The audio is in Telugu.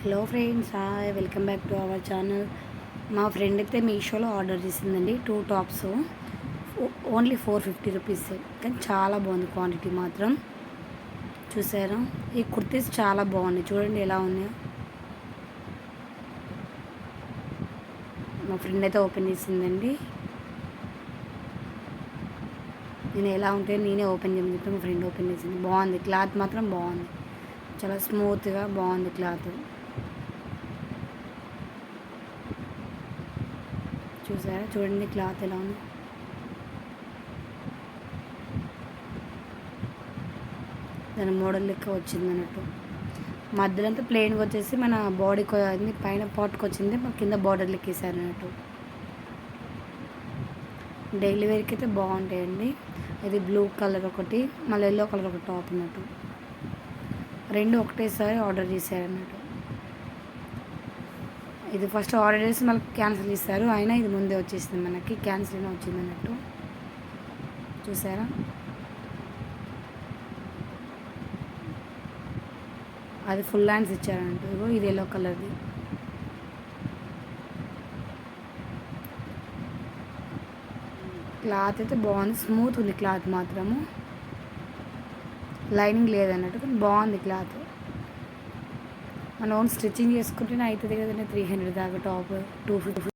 Hello friends, hi, welcome back to our channel. మా ఫ్రెండ్ అయితే మీషోలో ఆర్డర్ చేసిందండి 2 టాప్స్. Only 450 rupees. కానీ చాలా బాగుంది, క్వాంటిటీ మాత్రం. చూసారా, ఈ కుర్తీస్ చాలా బాగున్నాయి, చూడండి ఎలా ఉన్నాయో. మా ఫ్రెండ్ అయితే ఓపెన్ చేసిందండి. నేను ఎలా ఉంటే నేనే ఓపెన్ చేయమని చెప్పి మా ఫ్రెండ్ ఓపెన్ చేసింది. బాగుంది, క్లాత్ మాత్రం బాగుంది, చాలా స్మూత్గా బాగుంది క్లాత్. చూసారా, చూడండి క్లాత్ ఎలా ఉంది. దాని మోడల్ లెక్క వచ్చింది అన్నట్టు. మధ్యలో అంతా ప్లెయిన్గా వచ్చేసి మన బాడీకి అయింది, పైన పాట్కి వచ్చింది, మన కింద బార్డర్ లెక్క వేసారు అన్నట్టు. డైలీ వేర్కి అయితే బాగుంటాయండి. ఇది బ్లూ కలర్ ఒకటి, మళ్ళీ ఎల్లో కలర్ ఒక టాప్ అన్నట్టు. రెండు ఒకటేసారి ఆర్డర్ చేశారు అన్నట్టు. ఇది ఫస్ట్ ఆర్డర్ చేసి మళ్ళీ క్యాన్సిల్ చేస్తారు, అయినా ఇది ముందే వచ్చేసింది, మనకి క్యాన్సిల్ వచ్చింది అన్నట్టు. చూసారా, అది ఫుల్ హ్యాండ్స్ ఇచ్చారంట. ఇది ఎల్లో కలర్ది. క్లాత్ అయితే బాగుంది, స్మూత్ ఉంది క్లాత్ మాత్రము. లైనింగ్ లేదన్నట్టు, కానీ బాగుంది క్లాత్. మనం ఓన్ స్టిచ్చింగ్ చేసుకుంటేనే అవుతుంది కదండి. 300 దాకా టాప్ 250.